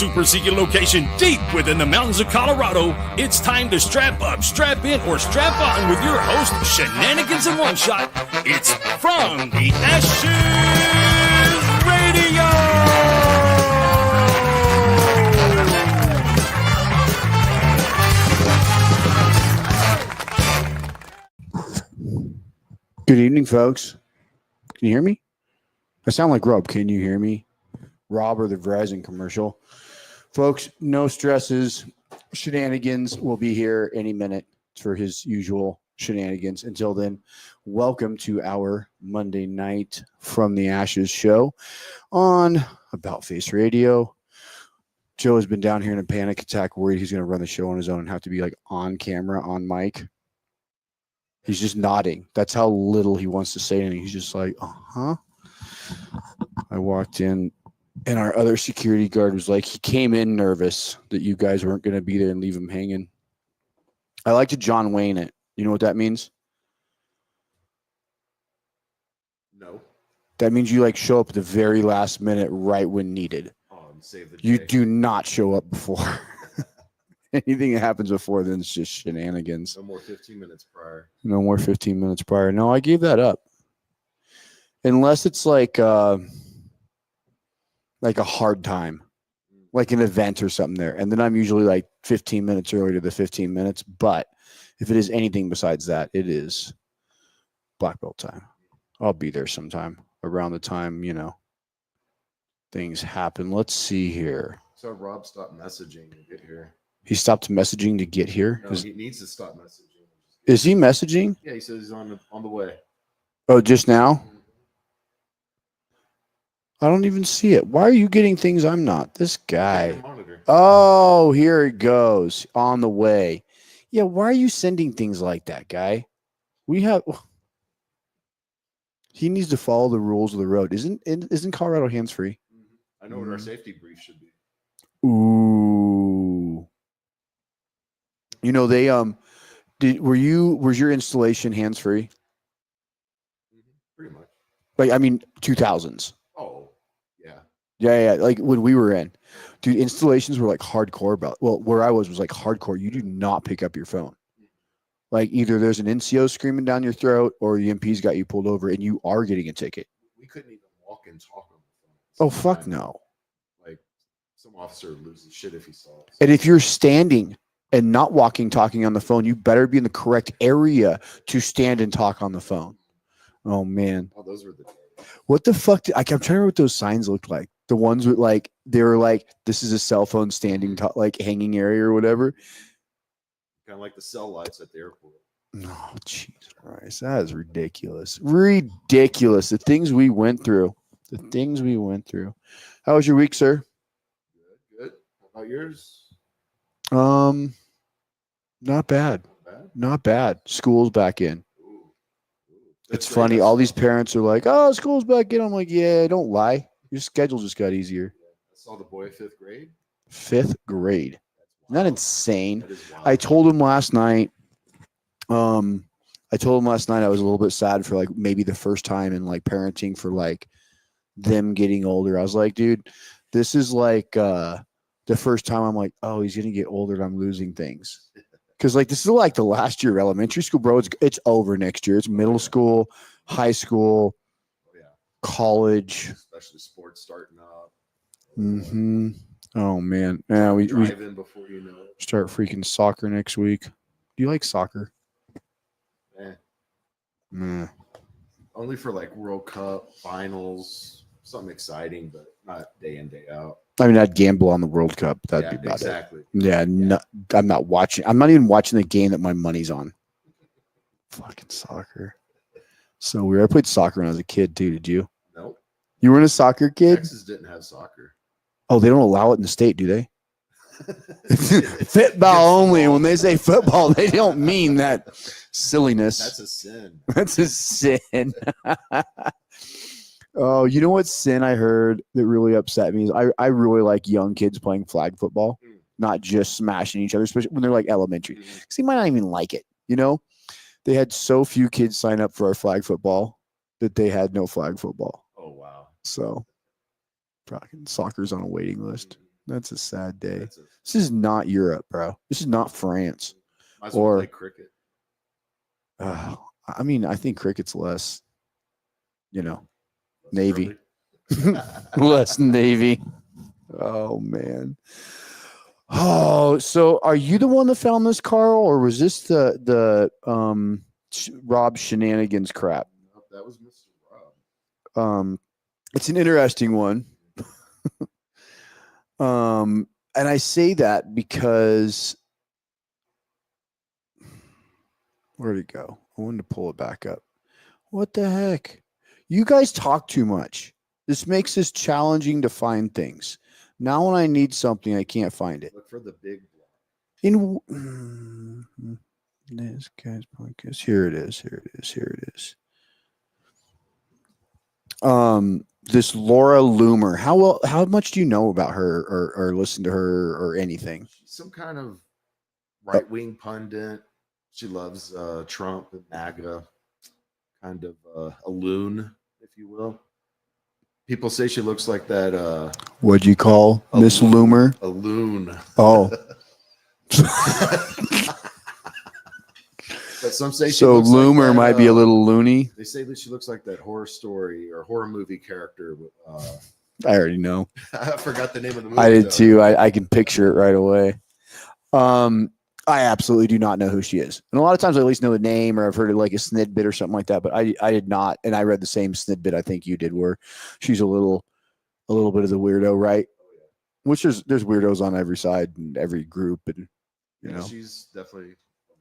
super secret location deep within the mountains of Colorado, it's time to strap up, strap in, or strap on with your host, Shenanigans in One Shot. It's From the Ashes Radio! Good evening, folks. Can you hear me? I sound like Rob. Can you hear me? Rob or the Verizon commercial. Folks, no stresses. Shenanigans will be here any minute for his usual shenanigans. Until then, welcome to our Monday night From the Ashes show on About Face Radio. Joe has been down here in a panic attack, worried he's going to run the show on his own and have to be like on camera, on mic. He's just nodding. That's how little he wants to say anything. He's just like, uh-huh. I walked in, and our other security guard was like, he came in nervous that you guys weren't going to be there and leave him hanging. I like to John Wayne it. You know what that means? No. That means you like show up at the very last minute right when needed. Oh, and save the day. You do not show up before. Anything that happens before then is just shenanigans. No more 15 minutes prior. No more 15 minutes prior. No, I gave that up. Unless it's like a hard time, like an event or something there. And then I'm usually like 15 minutes early to the 15 minutes. But if it is anything besides that, it is black belt time. I'll be there sometime around the time, things happen. Let's see here. So Rob stopped messaging to get here. He stopped messaging to get here? No, he needs to stop messaging. Is he messaging? Yeah, he says he's on the way. Oh, just now? I don't even see it. Why are you getting things I'm not? This guy. Oh, here it goes. On the way. Yeah, why are you sending things like that, guy? He needs to follow the rules of the road. Isn't Colorado hands-free? I know what our safety brief should be. Ooh. They was your installation hands-free? Pretty much. Like, 2000s. Oh, yeah. Yeah. Like when we were in, dude, installations were like hardcore where I was like hardcore. You do not pick up your phone. Like either there's an NCO screaming down your throat or the MP's got you pulled over and you are getting a ticket. We couldn't even walk and talk on the phone. Oh, fuck no. Like some officer would lose his shit if he saw us. And if you're standing and not walking, talking on the phone, you better be in the correct area to stand and talk on the phone. Oh, man. Oh, those were the days. What the fuck? I'm trying to remember what those signs looked like. The ones with they were like, this is a cell phone standing, hanging area or whatever. Kind of like the cell lights at the airport. No, Jesus Christ. That is ridiculous. Ridiculous. The things we went through. How was your week, sir? Good. How about yours? Not bad. Not bad. School's back in. Ooh. It's funny. All these parents are like, oh, school's back in. I'm like, yeah, don't lie. Your schedule just got easier. I saw the boy 5th grade. 5th grade. Isn't that insane? That is wild. I told him last night I was a little bit sad for maybe the first time in parenting for them getting older. I was like, dude, this is the first time I'm like, oh, he's gonna get older and I'm losing things. Because this is the last year of elementary school, bro. It's over next year. It's middle school, high school, college, especially sports starting up. Mm-hmm. Oh man, yeah, we in before you know it. Start freaking soccer next week. Do you like soccer? Only for World Cup finals, something exciting, but not day in day out. I'd gamble on the World Cup. That'd be about it. Yeah, no, I'm not watching. I'm not even watching the game that my money's on. Fucking soccer. So weird. I played soccer when I was a kid too. Did you? Nope. You weren't a soccer kid? Texas didn't have soccer. Oh, they don't allow it in the state, do they? Football only. When they say football, they don't mean that silliness. That's a sin. That's a sin. Oh, you know what sin I heard that really upset me is I really like young kids playing flag football, not just smashing each other, especially when they're elementary. Because they might not even like it, They had so few kids sign up for our flag football that they had no flag football. Oh, wow. So, fucking soccer's on a waiting list. That's a sad day. That's a, This is not Europe, bro. This is not France. might as well Or- play cricket. I mean, I think cricket's less, Less Navy. early. less Navy. Oh, man. Oh, so are you the one that found this, Carl, or was this the Rob Shenanigans crap? Nope, that was Mr. Rob. It's an interesting one. And I say that because where'd it go? I wanted to pull it back up. What the heck? You guys talk too much. This makes this challenging to find things. Now when I need something, I can't find it. Look for the big block. In this guy's podcast. Here it is. This Laura Loomer. How much do you know about her or listen to her or anything? She's some kind of right-wing pundit. She loves Trump and MAGA, kind of a loon, if you will. People say she looks like that. What'd you call Miss Loomer? A loon. Oh. But some say she So looks like Loomer that, might be a little loony. They say that she looks like that horror story or horror movie character. I already know. I forgot the name of the movie. I did though. too. I can picture it right away. I absolutely do not know who she is. And a lot of times I at least know the name or I've heard of like a snidbit or something like that, but I did not. And I read the same snidbit I think you did where she's a little bit of the weirdo, right? Which there's weirdos on every side and every group and she's definitely a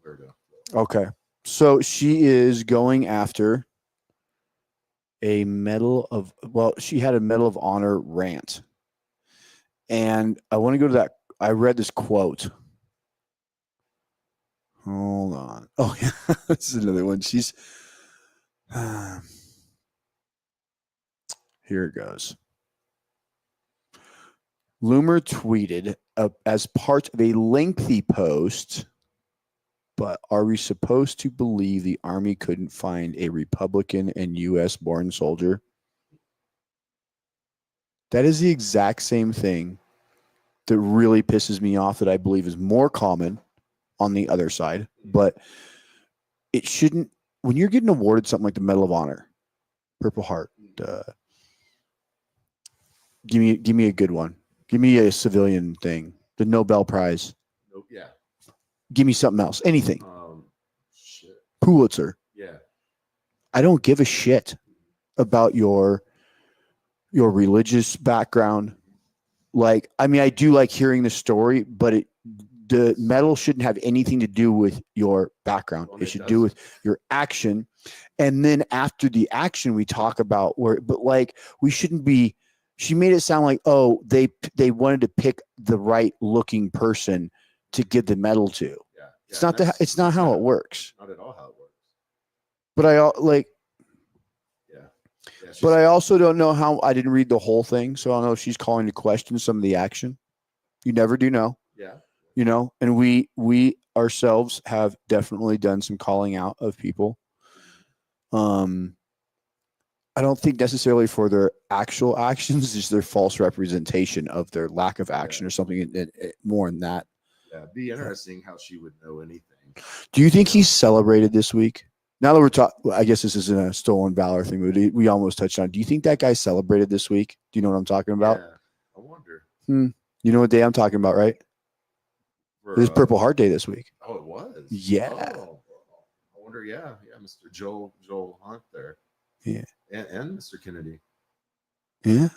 weirdo. Okay. So she is going after she had a Medal of Honor rant. And I want to go to that. I read this quote. Hold on. Oh, yeah. This is another one. She's here it goes. Loomer tweeted as part of a lengthy post, but are we supposed to believe the Army couldn't find a Republican and U.S. born soldier? That is the exact same thing that really pisses me off that I believe is more common on the other side, but it shouldn't. When you're getting awarded something like the Medal of Honor, Purple Heart, give me a good one. Give me a civilian thing, the Nobel Prize. Nope. Yeah. Give me something else, anything. Shit. Pulitzer. Yeah. I don't give a shit about your religious background. Like, I mean, I do like hearing the story, but the medal shouldn't have anything to do with your background. Well, it should do with your action. And then after the action, we talk about but like, we shouldn't be, she made it sound like, oh, they wanted to pick the right looking person to give the medal to. Yeah. It's not how it works. Not at all how it works. But Yeah. But I also don't know how. I didn't read the whole thing, so I don't know if she's calling to question some of the action. You never do know. Yeah. And we ourselves have definitely done some calling out of people. I don't think necessarily for their actual actions, just their false representation of their lack of action or something more than that. Yeah, it'd be interesting how she would know anything. Do you think he's celebrated this week? Now that we're talking, I guess this isn't a stolen valor thing, but we almost touched on it. Do you think that guy celebrated this week? Do you know what I'm talking about? Yeah, I wonder. You know what day I'm talking about, right? It was Purple Heart Day this week. Oh, it was? Yeah. Oh, I wonder, yeah, Mr. Joel Hunt there. Yeah. And Mr. Kennedy. Yeah.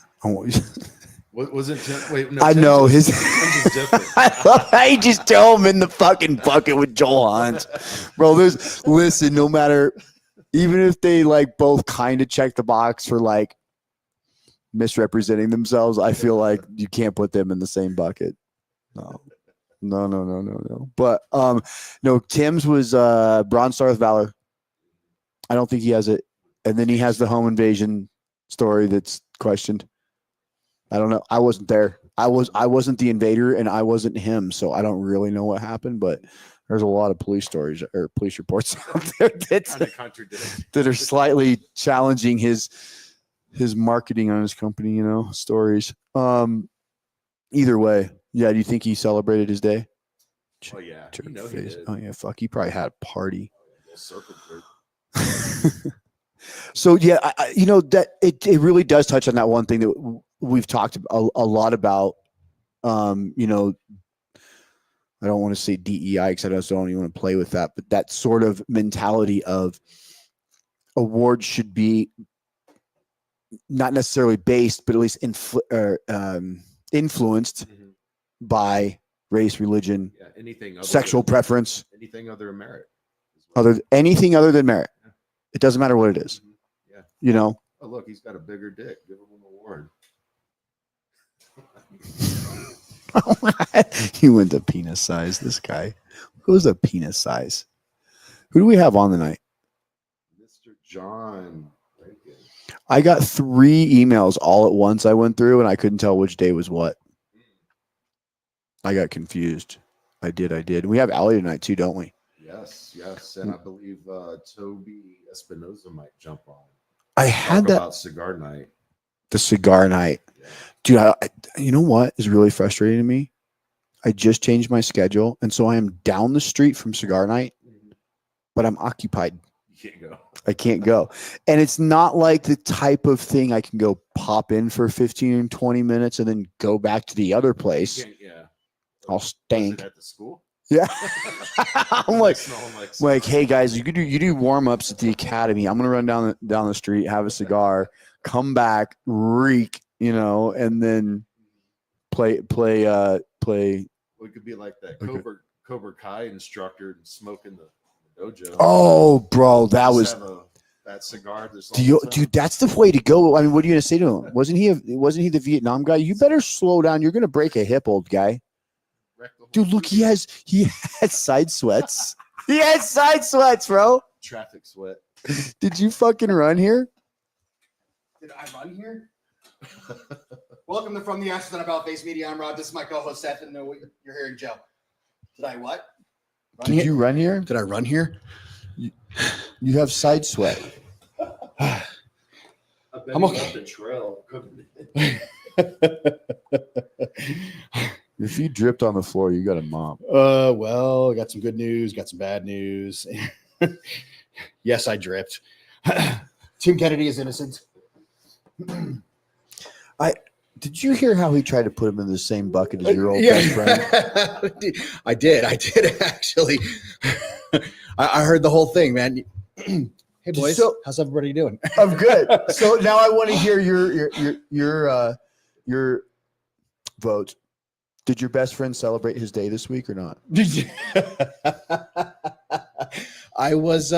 Wasn't Tim? Wait, no. I know Tim's his. is different. I just throw him in the fucking bucket with Joel Hunt, bro. Listen. No matter, even if they like both kind of check the box for like misrepresenting themselves, I feel like you can't put them in the same bucket. No. But no. Tim's was Bronze Star with Valor. I don't think he has it, and then he has the home invasion story that's questioned. I don't know. I wasn't there. I wasn't the invader and I wasn't him. So I don't really know what happened, but there's a lot of police stories or police reports out there that are slightly challenging his marketing on his company, stories. Either way, yeah. Do you think he celebrated his day? Oh yeah, Turd you know he face. did. Oh yeah, fuck. He probably had a party. Little circle jerk. So yeah, that it really does touch on that one thing that we've talked a lot about. I don't want to say DEI because I just don't even want to play with that, but that sort of mentality of awards should be not necessarily based, but at least influenced by race, religion, Anything sexual preference, anything other than merit. anything other than merit. Yeah. It doesn't matter what it is. Yeah. Oh look, he's got a bigger dick. Give him an award. He went to penis size. This guy. Who's a penis size? Who do we have on tonight? Mr. John Renken. I got 3 emails all at once. I went through and I couldn't tell which day was what. I got confused. I did. And we have Allie tonight too, don't we? Yes. And I believe Toby Espinoza might jump on. I had that about cigar night. The cigar night. Yeah. Dude, you know what is really frustrating to me? I just changed my schedule, and so I am down the street from cigar night, but I'm occupied. You can't go. I can't go. And it's not like the type of thing I can go pop in for 15 and 20 minutes and then go back to the other place. Yeah. I'll stank. At the school? Yeah. I'm like, hey guys, you do warm-ups at the academy. I'm gonna run down the street, have a cigar, come back, reek, and then play. We could be like that Cobra Kai instructor and smoking the dojo. Oh, bro, that was that cigar. Dude, that's the way to go. I mean, what are you gonna say to him? Wasn't he the Vietnam guy? You better slow down. You're gonna break a hip, old guy. Dude, look, he had side sweats. He had side sweats, bro. Traffic sweat. Did you fucking run here? Did I run here? Welcome to From the Ashes on About Face Media. I'm Rob. This is my co-host Seth, and you're hearing Joe. Did I what? Did you run here? Did I run here? You have side sweat. I'm okay. The trail. If you dripped on the floor, you got a mop. Well, I got some good news, got some bad news. Yes, I dripped. Tim Kennedy is innocent. Did you hear how he tried to put him in the same bucket as your old best friend? I did actually. I heard the whole thing, man. Hey boys, how's everybody doing? I'm good. So now I want to hear your vote. Did your best friend celebrate his day this week or not? I was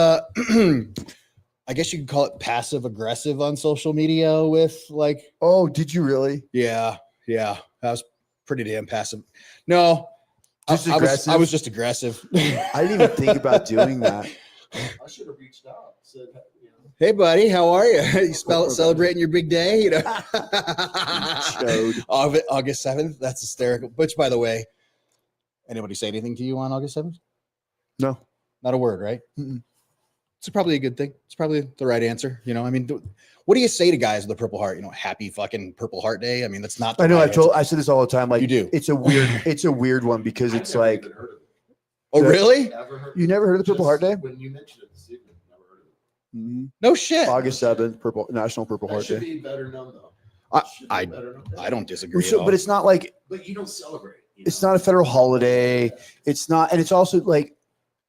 I guess you could call it passive aggressive on social media with like. Oh, did you really? Yeah. I was pretty damn passive. No, I was just aggressive. I didn't even think about doing that. I should have reached out. Said, hey, buddy, how are you? You celebrating your big day? August 7th. That's hysterical. Which, by the way, anybody say anything to you on August 7th? No, not a word, right? Mm-mm. It's probably a good thing. It's probably the right answer. I mean, what do you say to guys with a Purple Heart? Happy fucking Purple Heart Day. I mean, that's not. I know. I say this all the time. Like you do. It's a weird one because it's like. Oh, really? You never heard of the Purple Heart Day? When you mentioned it this evening, never heard of it. Mm-hmm. No shit. August 7th, National Purple Heart Day. Should be better known though. I don't disagree. But it's not like. But you don't celebrate. It's not a federal holiday. It's not, and it's also like,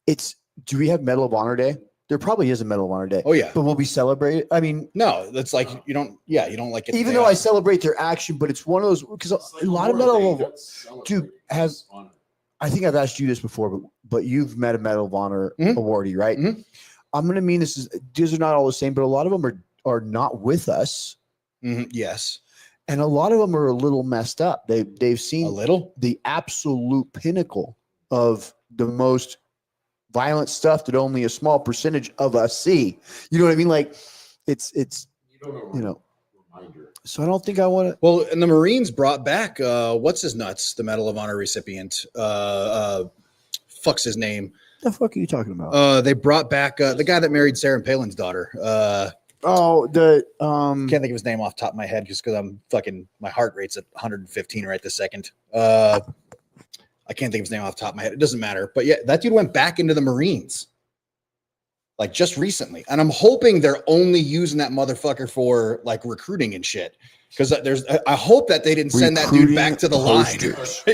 do we have Medal of Honor Day? There probably is a Medal of Honor Day. Oh yeah, but will we celebrate? I mean, no, that's like you don't like it. Even though I celebrate their action, but it's one of those because a lot of Medal of Honor, I think I've asked you this before, but you've met a Medal of Honor awardee, right? Mm-hmm. I'm going to mean these are not all the same, but a lot of them are not with us. Mm-hmm. Yes. And a lot of them are a little messed up. They've seen the absolute pinnacle of the most violent stuff that only a small percentage of us see. You know what I mean? Like it's reminder. So I don't think I want to. Well, and the Marines brought back what's his nuts, the Medal of Honor recipient. Fuck's his name. The fuck are you talking about? They brought back the guy that married Sarah Palin's daughter. Oh, the Can't think of his name off the top of my head just because my heart rate's at 115 right this second. I can't think of his name off the top of my head. It doesn't matter. But yeah, that dude went back into the Marines like just recently. And I'm hoping they're only using that motherfucker for like recruiting and shit. Because I hope that they didn't send that dude back to the line.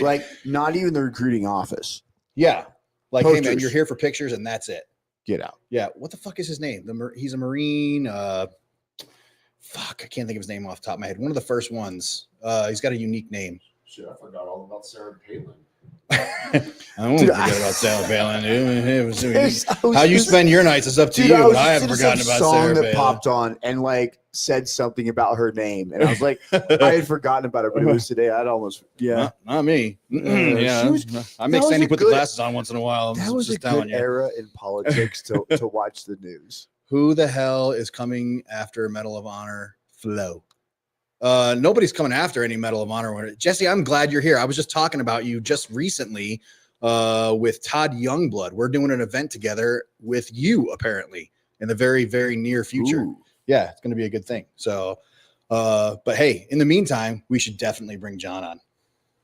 Like not even the recruiting office. Yeah. Like, Posters. hey man, you're here for pictures and that's it. Get out. Yeah. What the fuck is his name? He's a Marine. Fuck, I can't think of his name off the top of my head. One of the first ones. He's got a unique name. Shit, I forgot all about Sarah Palin. I won't forget about Sarah Palin. How you spend your nights is up to you, but I haven't forgotten about Sarah that Palin. popped on and like said something about her name, and I was like, I had forgotten about it, but it was today. I'd almost, not me. Yeah, I make Sandy put the glasses on once in a while. That was a good era in politics to watch the news. Who the hell is coming after Medal of Honor Flo? Nobody's coming after any Medal of Honor winner. Jesse, I'm glad you're here. I was just talking about you just recently with Todd Youngblood. We're doing an event together with you, apparently, in the very, very near future. Ooh. Yeah, it's going to be a good thing. So, but hey, in the meantime, we should definitely bring John on.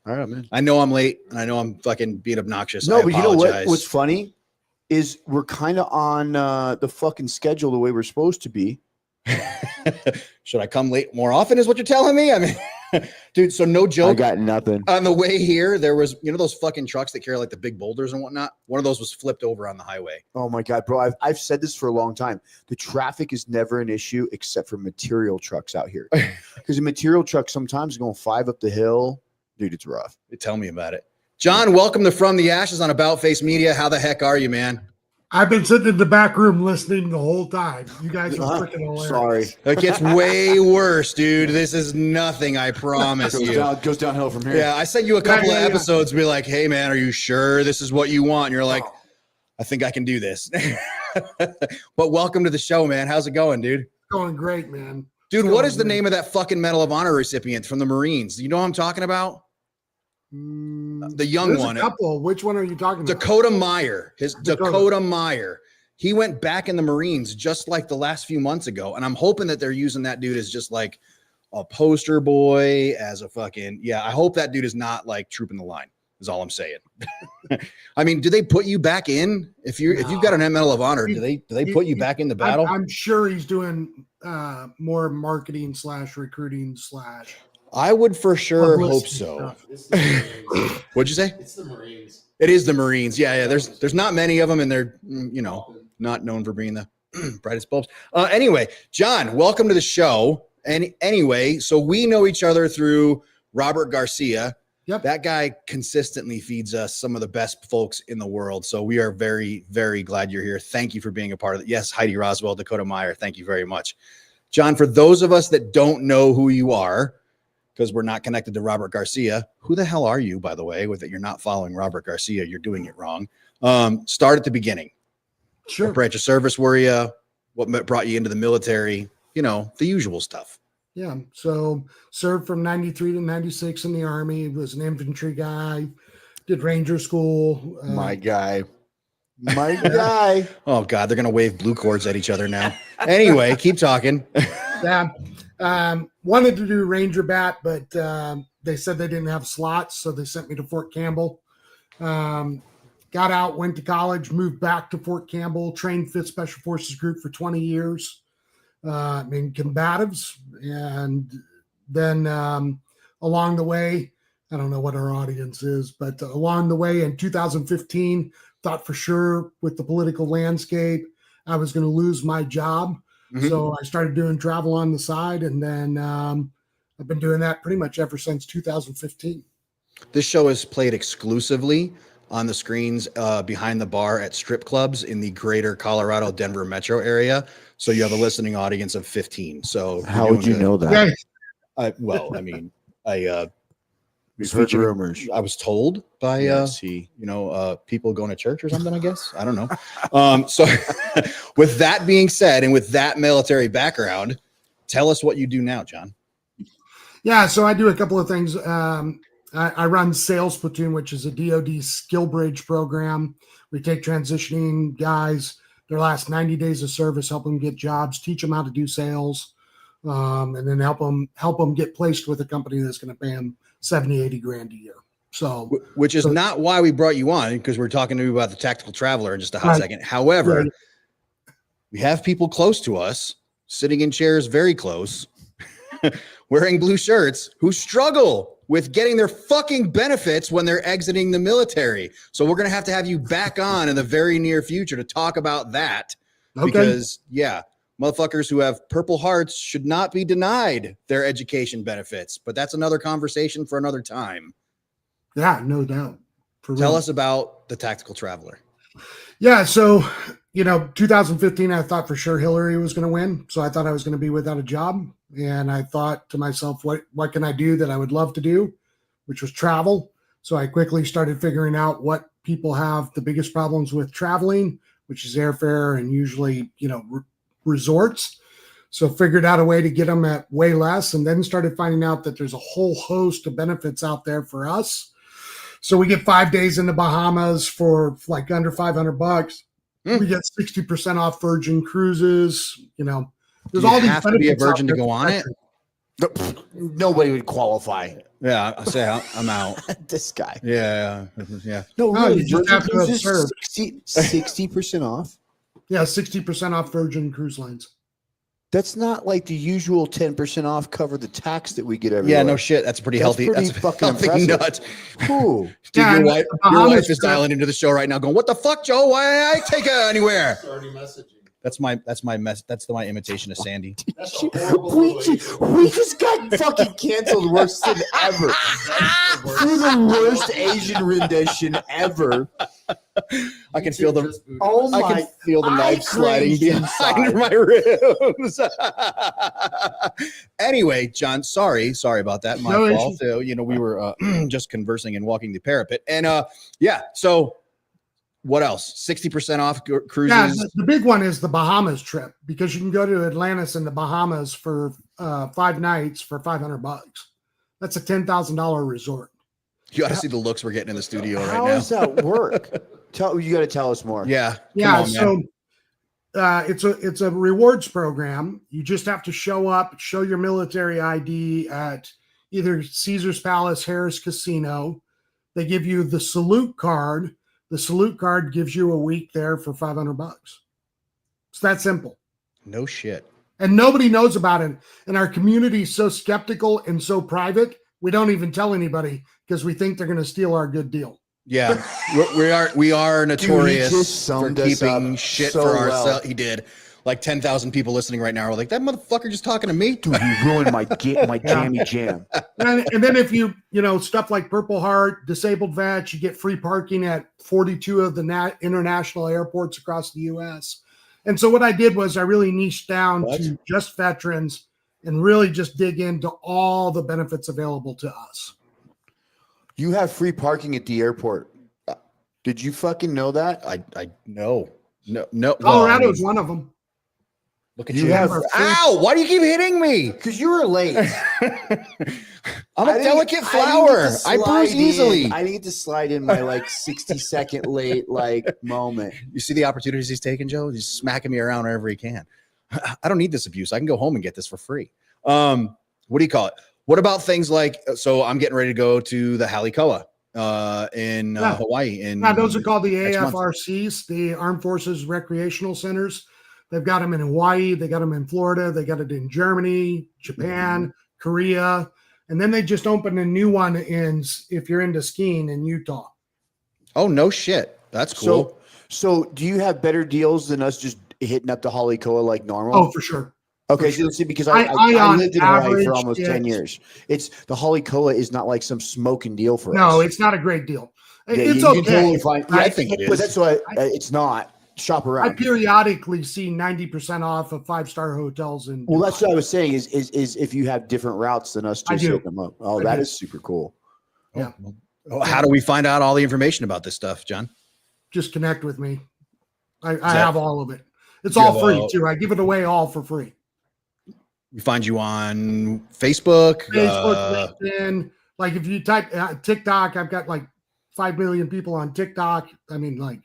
All right, man. I know I'm late, and I know I'm fucking being obnoxious. No, I but you know apologize. what's funny is we're kind of on the fucking schedule the way we're supposed to be. Should I come late more often is what you're telling me? I mean, dude, so no joke. I got nothing. On the way here, there was, those fucking trucks that carry like the big boulders and whatnot. One of those was flipped over on the highway. Oh my God, bro. I've said this for a long time. The traffic is never an issue except for material trucks out here. Because a material truck sometimes is going 5 up the hill. Dude, it's rough. Tell me about it. John, welcome to From the Ashes on About Face Media. How the heck are you, man? I've been sitting in the back room listening the whole time. You guys are freaking hilarious. Sorry. It gets way worse, dude. This is nothing, I promise you. Goes downhill from here. Yeah, I sent you a couple of episodes, be like, hey, man, are you sure this is what you want? And you're like, I think I can do this. But welcome to the show, man. How's it going, dude? Going great, man. Dude, what is the name of that fucking Medal of Honor recipient from the Marines? You know what I'm talking about? The young There's one. A couple. Which one are you talking about? Dakota Meyer. Dakota Meyer. He went back in the Marines just like the last few months ago. And I'm hoping that they're using that dude as just like a poster boy, as a fucking, I hope that dude is not like trooping the line, is all I'm saying. I mean, do they put you back in? If you've got an Medal of Honor, do they put you back in the battle? I'm sure he's doing more marketing / recruiting / I would for sure hope so. What'd you say? It's the Marines. It is the Marines. Yeah. There's not many of them, and they're not known for being the brightest bulbs. Anyway, John, welcome to the show. And anyway, so we know each other through Robert Garcia. Yep. That guy consistently feeds us some of the best folks in the world. So we are very, very glad you're here. Thank you for being a part of it. Yes, Heidi Roswell, Dakota Meyer. Thank you very much. John, for those of us that don't know who you are, because we're not connected to Robert Garcia. Who the hell are you, by the way? With that, you're not following Robert Garcia. You're doing it wrong. Start at the beginning. Sure. What branch of service were you? What brought you into the military? The usual stuff. Yeah. So served from 93 to 96 in the Army. Was an infantry guy. Did Ranger school. My guy. Oh, God. They're going to wave blue cords at each other now. Anyway, keep talking. Yeah. Wanted to do Ranger Bat, but they said they didn't have slots, so they sent me to Fort Campbell. Got out, went to college, moved back to Fort Campbell, trained 5th Special Forces Group for 20 years in combatives. And then along the way, I don't know what our audience is, but along the way in 2015, thought for sure with the political landscape, I was going to lose my job. Mm-hmm. So I started doing travel on the side, and then I've been doing that pretty much ever since 2015. This show is played exclusively on the screens behind the bar at strip clubs in the greater Colorado, Denver metro area. So you have a listening audience of 15. So how would you know that? We've heard rumors. I was told by people going to church or something, I guess. I don't know. So with that being said, and with that military background, tell us what you do now, John. Yeah, so I do a couple of things. I run Sales Platoon, which is a DoD skill bridge program. We take transitioning guys their last 90 days of service, help them get jobs, teach them how to do sales, and then help them get placed with a company that's going to pay them 70, 80 grand a year. So, which is not why we brought you on, because we're talking to you about the tactical traveler in just a hot second. However, we have people close to us sitting in chairs very close, wearing blue shirts, who struggle with getting their fucking benefits when they're exiting the military. So we're going to have you back on in the very near future to talk about that. Because motherfuckers who have Purple Hearts should not be denied their education benefits, but that's another conversation for another time. Yeah, no doubt. Tell us about the tactical traveler. Yeah. So, 2015, I thought for sure Hillary was going to win. So I thought I was going to be without a job. And I thought to myself, what can I do that I would love to do, which was travel. So I quickly started figuring out what people have the biggest problems with traveling, which is airfare and usually, resorts. So figured out a way to get them at way less, and then started finding out that there's a whole host of benefits out there for us. So we get 5 days in the Bahamas for like under $500. We get 60% off Virgin cruises. There's all these have to be a virgin to go on it. Nobody would qualify. Yeah, I say I'm out. This guy. Yeah. No, No, really, you just have to have served. 60% off. Yeah, 60% off Virgin cruise lines. That's not like the usual 10% off cover the tax that we get every Yeah, no shit. That's pretty healthy. Pretty That's fucking healthy impressive. nut. Cool. Dude, Yeah, your wife Bahamas is dialing into the show right now going, what the fuck, Joe? Why I take her anywhere? Already messaging. That's my my imitation of Sandy. That's a horrible We just got fucking canceled worse than ever. Through the worst Asian rendition ever. I can feel the knife sliding behind my ribs. Anyway, John, sorry about that. My fault. We were just conversing and walking the parapet, and so. What else? 60% off cruises. Yeah, the big one is the Bahamas trip, because you can go to Atlantis in the Bahamas for 5 nights for $500. That's a $10,000 resort. You ought to see the looks we're getting in the studio right now. How does that work? You got to tell us more. Yeah. Yeah. So it's a rewards program. You just have to show up, show your military ID at either Caesar's Palace, Harris Casino. They give you the salute card. The salute card gives you a week there for $500. It's that simple. No shit. And nobody knows about it. And our community is so skeptical and so private, we don't even tell anybody because we think they're going to steal our good deal. Yeah, we are notorious for keeping shit so for well. ourselves. He did. Like 10,000 people listening right now are like, that motherfucker just talking to me. Dude, he ruined my jammy jam. And then if you stuff like Purple Heart, disabled vets, you get free parking at 42 of the international airports across the U.S. And so what I did was I really niched down to just veterans and really just dig into all the benefits available to us. You have free parking at the airport. Did you fucking know that? I no. Colorado is one of them. Look at you. Ow! Why do you keep hitting me? Because you were late. I'm a delicate flower. I bruise easily. I need to slide in my 60-second late moment. You see the opportunities he's taking, Joe? He's smacking me around wherever he can. I don't need this abuse. I can go home and get this for free. What do you call it? What about things like? So I'm getting ready to go to the Halikoa in Hawaii. Those are called the AFRCs, the Armed Forces Recreational Centers. They've got them in Hawaii. They got them in Florida. They got it in Germany, Japan, Korea. And then they just opened a new one if you're into skiing, in Utah. Oh, no shit. That's cool. So do you have better deals than us just hitting up the Halikoa like normal? Oh, for sure. Okay, so see, because I lived in Hawaii for almost 10 years. It's the Halikoa is not like some smoking deal for us. No, it's not a great deal. Yeah, it's you okay. can totally find, I think it is. But that's why it's not. Shop around. I periodically see 90% off of 5-star hotels. Well, that's what I was saying is if you have different routes than us just hitting them up. Oh, that is super cool. Yeah. How do we find out all the information about this stuff, John? Just connect with me. I have all of it. It's all free too. I give it away all for free. We find you on Facebook, LinkedIn. Like if you type TikTok, I've got 5 million people on TikTok. I mean,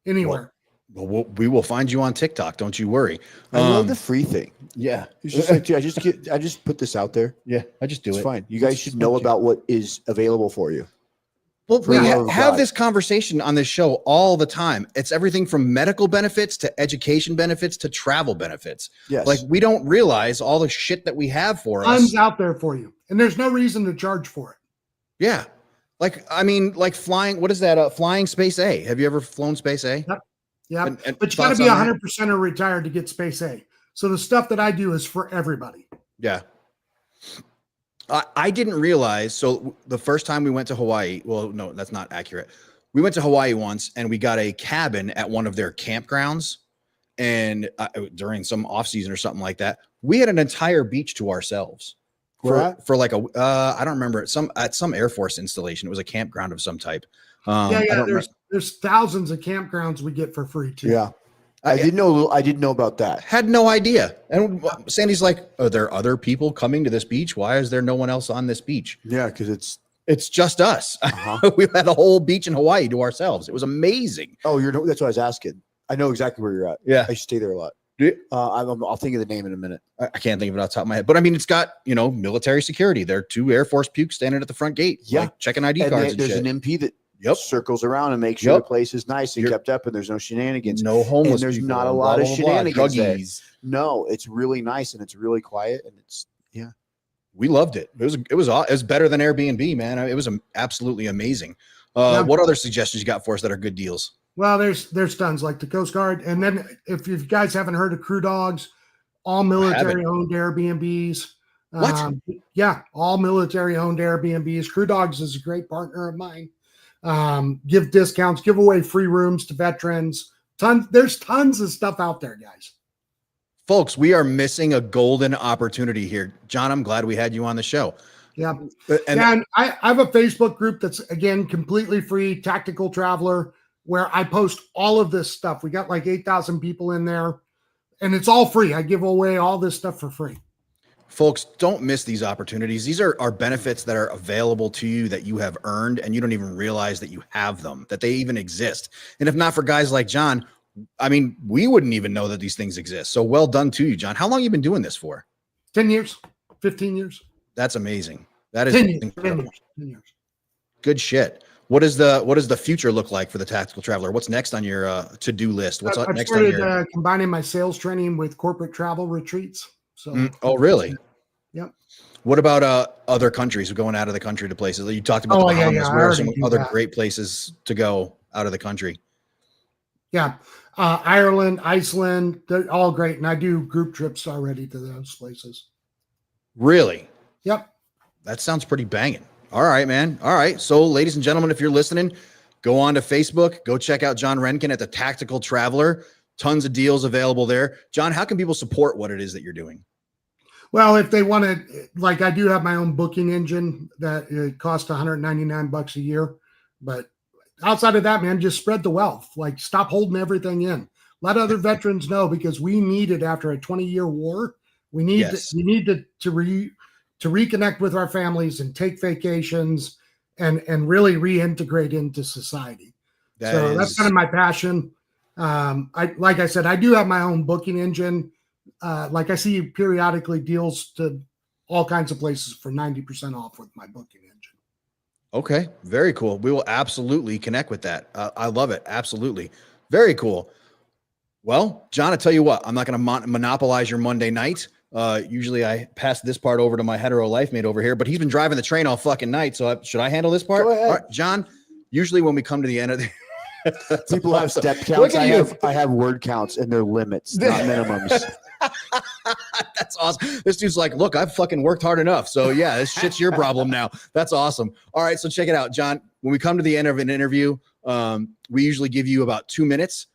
anywhere. Well, we will find you on TikTok. Don't you worry. I love the free thing. Yeah. It's just like, dude, I just put this out there. Yeah. I just do It's it. fine. You guys should know about what is available for you. Well, For we the love of have God. this conversation on this show all the time. It's everything from medical benefits to education benefits to travel benefits. Yes. Like we don't realize all the shit that we have for us. Tons out there for you, and there's no reason to charge for it. Yeah. Like, I mean, like flying, what is that? Flying Space A. Have you ever flown Space A? Yep. Yeah. And But you got to thoughts be on that? 100% or retired to get Space A. So the stuff that I do is for everybody. Yeah. I didn't realize. So the first time we went to Hawaii, well, no, that's not accurate. We went to Hawaii once and we got a cabin at one of their campgrounds. And during some off season or something like that, we had an entire beach to ourselves for like a, I don't remember, at some Air Force installation. It was a campground of some type. There's thousands of campgrounds we get for free too. Yeah. I didn't know about that. Had no idea. And Sandy's like, are there other people coming to this beach? Why is there no one else on this beach? Yeah, because It's just us. We had a whole beach in Hawaii to ourselves. It was amazing. that's what I was asking. I know exactly where you're at. Yeah. I stay there a lot. I'll think of the name in a minute. I can't think of it off the top of my head, but I mean, it's got, military security. There are 2 Air Force pukes standing at the front gate, like checking ID And cards. there's and shit. an MP that circles around and makes sure the place is nice and kept up and there's no shenanigans. No homeless. And there's people, not a and lot blah, of blah, blah, blah, shenanigans there. druggies. No, it's really nice and it's really quiet and it's We loved it. It was better than Airbnb, man. It was absolutely amazing. What other suggestions you got for us that are good deals? Well, there's tons like the Coast Guard. And then if you guys haven't heard of Crew Dogs, all military owned Airbnbs. What? Yeah, all military owned Airbnbs. Crew Dogs is a great partner of mine. Give discounts, give away free rooms to veterans. There's tons of stuff out there, guys. Folks, we are missing a golden opportunity here. John, I'm glad we had you on the show. Yeah. And I have a Facebook group that's, again, completely free, Tactical Traveler, where I post all of this stuff. We got like 8,000 people in there, and it's all free. I give away all this stuff for free. folks, don't miss these opportunities. These are benefits that are available to you that you have earned, and you don't even realize that you have them, that they even exist. And if not for guys like John, I mean, we wouldn't even know that these things exist. So well done to you, John. How long have you been doing this for? 10 years, 15 years. That's amazing. That is 10 years, incredible. 10 years. Good shit. What does the future look like for the Tactical Traveler? What's next on your to-do list? What's I've next on started your combining my sales training with corporate travel retreats. So Oh, really? Yep. What about other countries, going out of the country to places? You talked about the Bahamas. I Where are already some do other that. great places to go out of the country? Yeah. Ireland, Iceland, they're all great. And I do group trips already to those places. Really? Yep. That sounds pretty banging. All right, man. All right. So, ladies and gentlemen, if you're listening, go on to Facebook. Go check out John Renken at the Tactical Traveler. Tons of deals available there. John, how can people support what it is that you're doing? Well, if they want to, like I do have my own booking engine that it costs $199 a year. But outside of that, man, just spread the wealth. Like stop holding everything in. Let other veterans know, because we need it after a 20-year war. We need to reconnect with our families and take vacations and really reintegrate into society. That's kind of my passion. Like I said, I do have my own booking engine. Like I see periodically deals to all kinds of places for 90% off with my booking engine. Okay. Very cool. We will absolutely connect with that. I love it. Absolutely. Very cool. Well, John, I tell you what, I'm not going to monopolize your Monday night. Usually I pass this part over to my hetero life mate over here, but he's been driving the train all fucking night. So should I handle this part? Go ahead. All right, John, usually when we come to the end of the People have step counts. I have word counts, and they're limits, not minimums. That's awesome. This dude's like, look, I've fucking worked hard enough. So yeah, this shit's your problem now. That's awesome. All right. So check it out, John. When we come to the end of an interview, we usually give you about 2 minutes,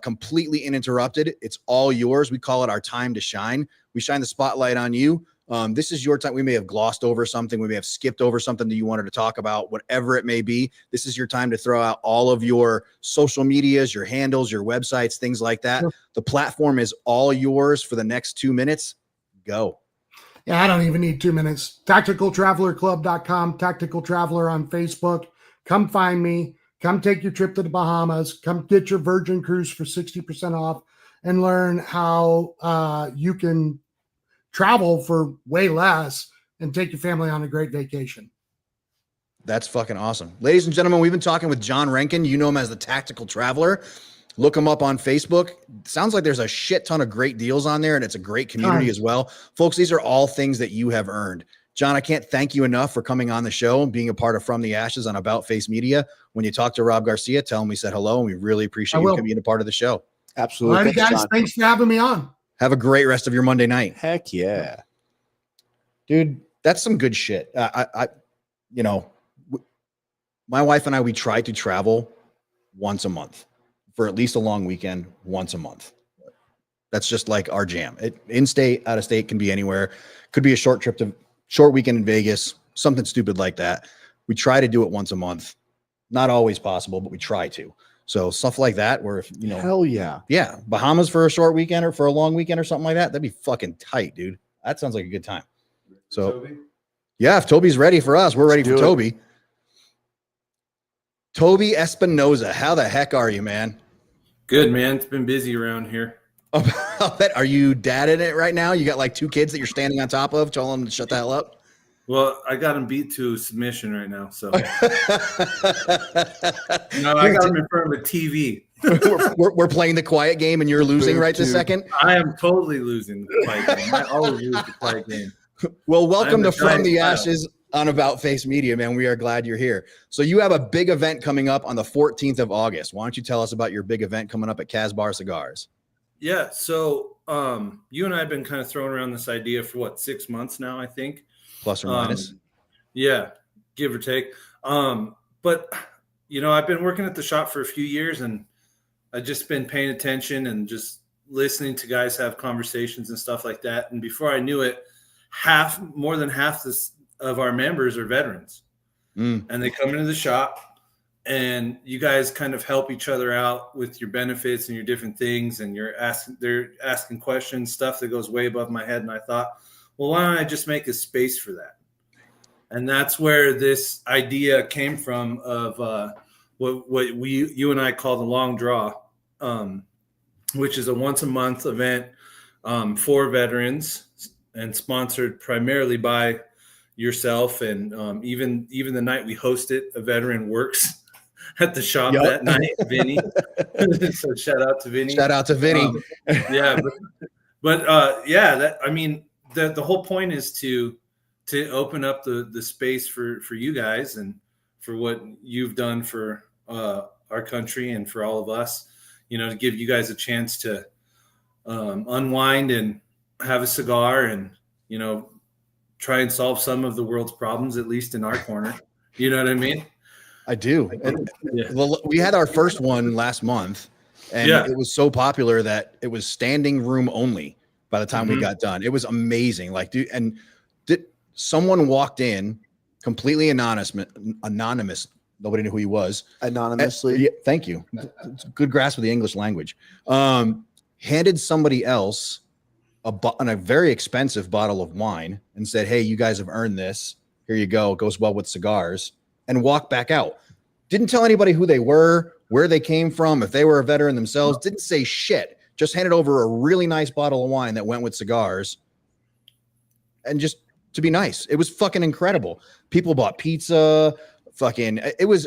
completely uninterrupted. It's all yours. We call it our time to shine. We shine the spotlight on you. This is your time. We may have glossed over something. We may have skipped over something that you wanted to talk about, whatever it may be. This is your time to throw out all of your social medias, your handles, your websites, things like that. Sure. The platform is all yours for the next 2 minutes. Go. Yeah, I don't even need 2 minutes. TacticalTravelerClub.com, Tactical Traveler on Facebook. Come find me. come take your trip to the Bahamas, come get your Virgin cruise for 60% off, and learn how you can travel for way less and take your family on a great vacation. That's fucking awesome. Ladies and gentlemen, we've been talking with John Renken. You know him as the Tactical Traveler. Look him up on Facebook. Sounds like there's a shit ton of great deals on there, and it's a great community as well. Folks, these are all things that you have earned. John, I can't thank you enough for coming on the show and being a part of From the Ashes on About Face Media. When you talk to Rob Garcia, tell him we said hello, and we really appreciate you being a part of the show. Absolutely. All right, guys, John. thanks for having me on. Have a great rest of your Monday night. Heck yeah. Dude, that's some good shit. You know, my wife and I, we try to travel once a month for at least a long weekend once a month. That's just like our jam. In-state, out-of-state, can be anywhere. Could be a short weekend in Vegas, something stupid like that. We try to do it once a month. Not always possible, but we try to. So stuff like that, where if you know, hell yeah, yeah, Bahamas for a short weekend or for a long weekend or something like that, that'd be fucking tight, dude. That sounds like a good time. So, Toby? Yeah, if Toby's ready for us, we're ready for do it. Toby. Toby Espinoza, how the heck are you, man? Good, man. It's been busy around here. I'll bet. Are you dadding it right now? You got like 2 kids that you're standing on top of, telling them to shut the hell up? Well, I got him beat to submission right now, so I got him in front of a TV. we're playing the quiet game, and you're losing right this second. I am totally losing the quiet game. I always lose the quiet game. Well, welcome to From the child. Ashes on About Face Media, man. We are glad you're here. So you have a big event coming up on the 14th of August. Why don't you tell us about your big event coming up at Casbar Cigars? Yeah, so you and I have been kind of throwing around this idea for 6 months now, I think. Plus or minus. Yeah, give or take. But you know, I've been working at the shop for a few years, and I've just been paying attention and just listening to guys have conversations and stuff like that. And before I knew it, more than half of our members are veterans, and they come into the shop, and you guys kind of help each other out with your benefits and your different things, and they're asking questions, stuff that goes way above my head. And I thought, well, why don't I just make a space for that? And that's where this idea came from of what you and I call the long draw, which is a once a month event for veterans and sponsored primarily by yourself. And even the night we host it, a veteran works at the shop that night, Vinny. So shout out to Vinny. Shout out to Vinny. The whole point is to open up the space for you guys and for what you've done for our country and for all of us, you know, to give you guys a chance to unwind and have a cigar and, you know, try and solve some of the world's problems, at least in our corner. You know what I mean? I do. And, well, we had our first one last month, and it was so popular that it was standing room only by the time we got done. It was amazing. Like, dude, and someone walked in completely anonymous. Nobody knew who he was. Anonymously. Thank you. Good grasp of the English language. Handed somebody else a very expensive bottle of wine and said, "Hey, you guys have earned this. Here you go. It goes well with cigars," and walked back out. Didn't tell anybody who they were, where they came from, if they were a veteran themselves. Didn't say shit. Just handed over a really nice bottle of wine that went with cigars. And just to be nice. It was fucking incredible. People bought pizza. It was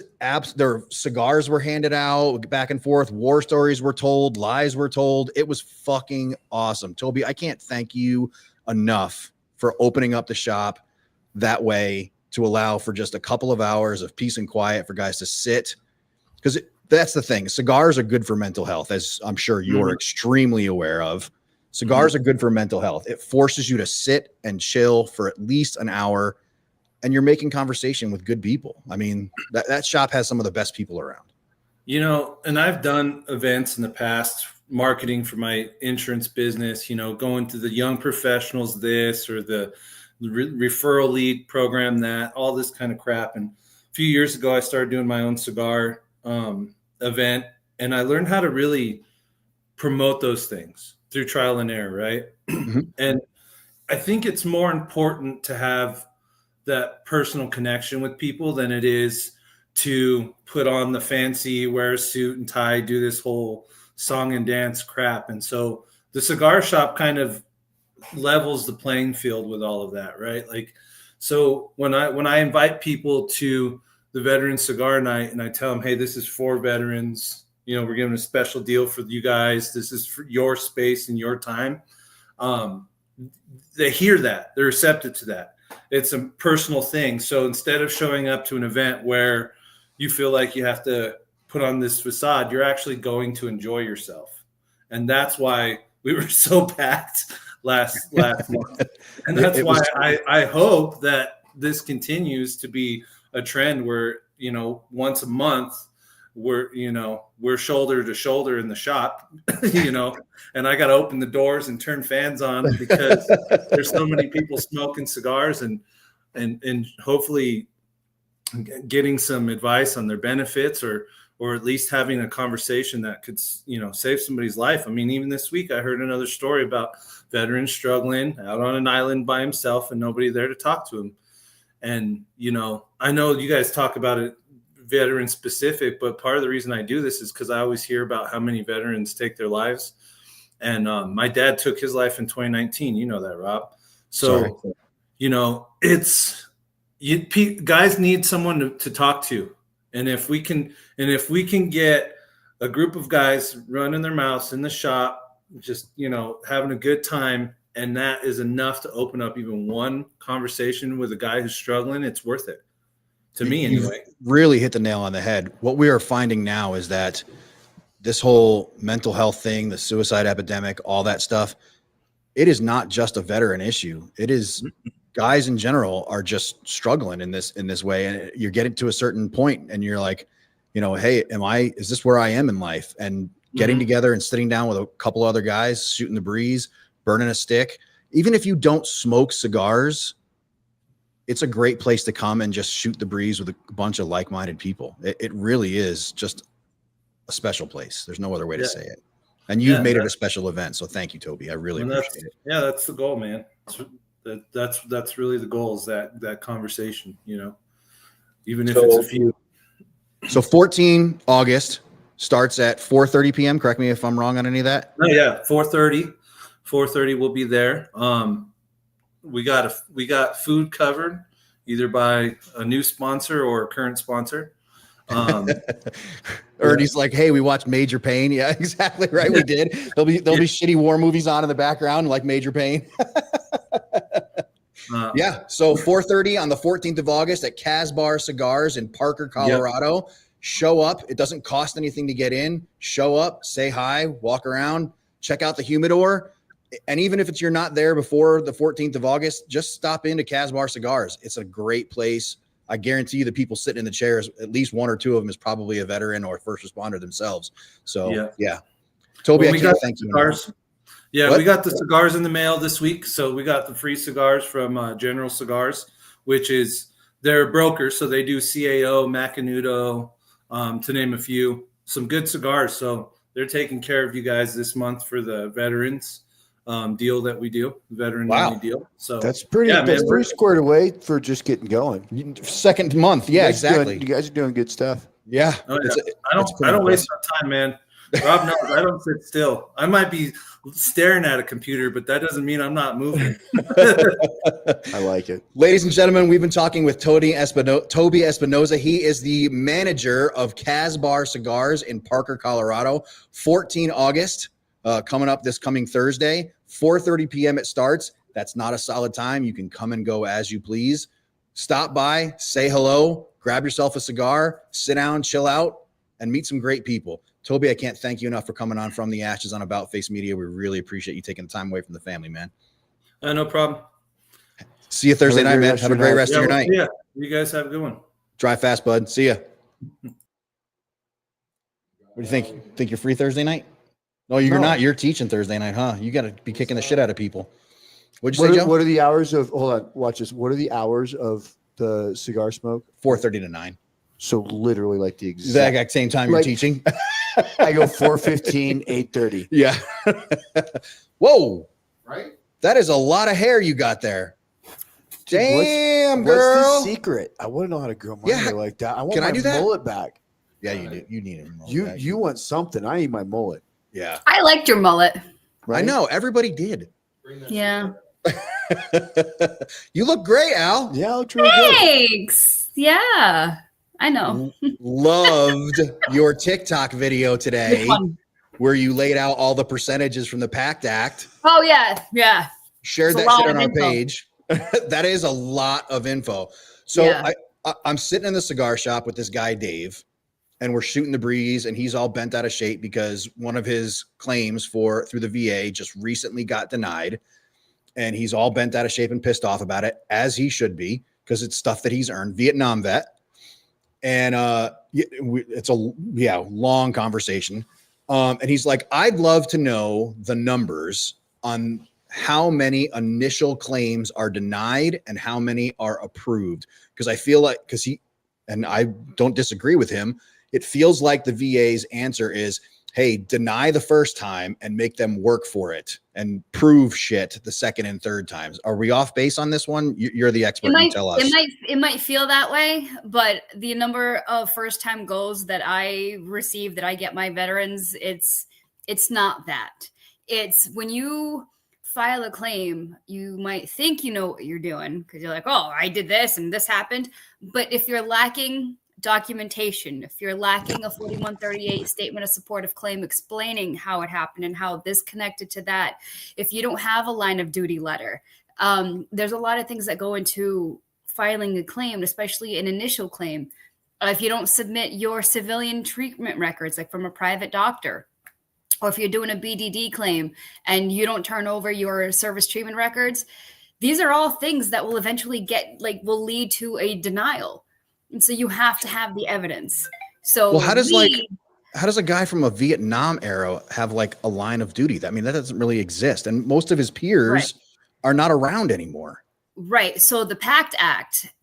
their cigars were handed out back and forth. War stories were told. Lies were told. It was fucking awesome. Toby, I can't thank you enough for opening up the shop that way to allow for just a couple of hours of peace and quiet for guys to sit. Because that's the thing. Cigars are good for mental health, as I'm sure you're extremely aware of. Cigars are good for mental health. It forces you to sit and chill for at least an hour, and you're making conversation with good people. I mean, that shop has some of the best people around. You know, and I've done events in the past, marketing for my insurance business, you know, going to the young professionals, this or the referral lead program, that, all this kind of crap. And a few years ago, I started doing my own cigar event, and I learned how to really promote those things through trial and error, right? And I think it's more important to have that personal connection with people than it is to put on the fancy, wear a suit and tie, do this whole song and dance crap. And so the cigar shop kind of levels the playing field with all of that, right? Like, so when I invite people to the Veteran Cigar Night and I tell them, hey, this is for veterans, you know, we're giving a special deal for you guys. This is for your space and your time. They hear that. They're receptive to that. It's a personal thing. So instead of showing up to an event where you feel like you have to put on this facade, you're actually going to enjoy yourself. And that's why we were so packed last month. And that's why I hope that this continues to be a trend where, you know, once a month we're shoulder to shoulder in the shop, you know, and I got to open the doors and turn fans on because there's so many people smoking cigars and hopefully getting some advice on their benefits or at least having a conversation that could, you know, save somebody's life. I mean, even this week I heard another story about veterans struggling out on an island by himself and nobody there to talk to him. And, you know, I know you guys talk about it veteran specific, but part of the reason I do this is because I always hear about how many veterans take their lives. And my dad took his life in 2019. You know that, Rob. So, Sorry. You know, guys need someone to talk to. And if we can get a group of guys running their mouths in the shop, just, you know, having a good time, and that is enough to open up even one conversation with a guy who's struggling, it's worth it. To me, anyway. You really hit the nail on the head. What we are finding now is that this whole mental health thing, the suicide epidemic, all that stuff, it is not just a veteran issue. It is guys in general are just struggling in this way. And you're getting to a certain point and you're like, you know, hey, is this where I am in life? And getting together and sitting down with a couple other guys, shooting the breeze, burning a stick. Even if you don't smoke cigars, it's a great place to come and just shoot the breeze with a bunch of like-minded people. It really is just a special place. There's no other way to say it. And you've made it a special event. So thank you, Toby. I really appreciate it. Yeah, that's the goal, man. That's really the goal, is that conversation, you know, even if it's a few. So 14 August starts at 4:30 p.m. Correct me if I'm wrong on any of that. Oh yeah. 4:30 we'll be there. We got food covered either by a new sponsor or a current sponsor. Ernie's like, hey, we watched Major Payne. Yeah, exactly right. We did. There'll be shitty war movies on in the background, like Major Payne. Yeah. So 4:30 on the 14th of August at Casbar Cigars in Parker, Colorado. Yep. Show up. It doesn't cost anything to get in. Show up, say hi, walk around, check out the humidor. And even if you're not there before the 14th of August, just stop into Casbar Cigars. It's a great place. I guarantee you the people sitting in the chairs, at least one or two of them is probably a veteran or a first responder themselves. So yeah. Toby, I can't thank you. Yeah, we got the cigars in the mail this week. So we got the free cigars from General Cigars, which is their broker. So they do CAO, Macanudo, to name a few. Some good cigars. So they're taking care of you guys this month for the veterans deal that we do, veteran only deal. So that's pretty squared away for just getting going. Second month. Yeah, exactly. You guys are doing good stuff. Yeah. Oh, yeah. I don't waste our time, man. Rob knows I don't sit still. I might be staring at a computer, but that doesn't mean I'm not moving. I like it. Ladies and gentlemen, we've been talking with Toby Espinoza. He is the manager of Casbar Cigars in Parker, Colorado. 14 August, coming up this coming Thursday, 4:30 p.m. it starts. That's not a solid time. You can come and go as you please. Stop by, say hello, grab yourself a cigar, sit down, chill out, and meet some great people. Toby, I can't thank you enough for coming on From the Ashes on About Face Media. We really appreciate you taking the time away from the family, man. No problem. See you Thursday night, man. Have a great rest of your night. Yeah, you guys have a good one. Drive fast, bud. See ya. What do you think? Think you're free Thursday night? No, you're not. You're teaching Thursday night, huh? You got to be kicking the shit out of people. What'd you say, Joe? What are the hours of? Hold on, watch this. What are the hours of the cigar smoke? 4:30 to 9. So literally, like the exact same time you're teaching. I go 4:15, 8:30. Yeah. Whoa. Right? That is a lot of hair you got there. Dude, Damn, what's the girl. secret? I want to know how to grow my Yeah, hair like that. I want can I my do that? mullet back. Yeah, you do. You need it. You want something? I need my mullet. Yeah, I liked your mullet. Right? I know. Everybody did. Yeah. You look great, Al. Yeah, it looks really good. Thanks. Yeah. I know. Loved your TikTok video today Which one? where you laid out all the percentages from the PACT Act. Oh yeah. Yeah. Shared It's a that lot shit on of our info. page. That is a lot of info. So Yeah. I'm sitting in the cigar shop with this guy, Dave, and we're shooting the breeze, and he's all bent out of shape because one of his claims through the VA just recently got denied. And he's all bent out of shape and pissed off about it, as he should be, because it's stuff that he's earned. Vietnam vet. And it's a long conversation. And he's like, I'd love to know the numbers on how many initial claims are denied and how many are approved. Because I feel like, and I don't disagree with him, it feels like the VA's answer is, hey, deny the first time and make them work for it and prove shit the second and third times. Are we off base on this one? You're the expert. You tell us. It might feel that way, but the number of first time goals that I receive, that I get my veterans, it's not that. It's when you file a claim, you might think you know what you're doing because you're like, oh, I did this and this happened. But if you're lacking documentation, if you're lacking a 4138 statement of support of claim explaining how it happened and how this connected to that, if you don't have a line of duty letter, there's a lot of things that go into filing a claim, especially an initial claim. If you don't submit your civilian treatment records, like from a private doctor, or if you're doing a BDD claim and you don't turn over your service treatment records, these are all things that will eventually will lead to a denial. And so you have to have the evidence. So well, how does a guy from a Vietnam era have like a line of duty? I mean, that doesn't really exist. And most of his peers are not around anymore. Right. So the PACT Act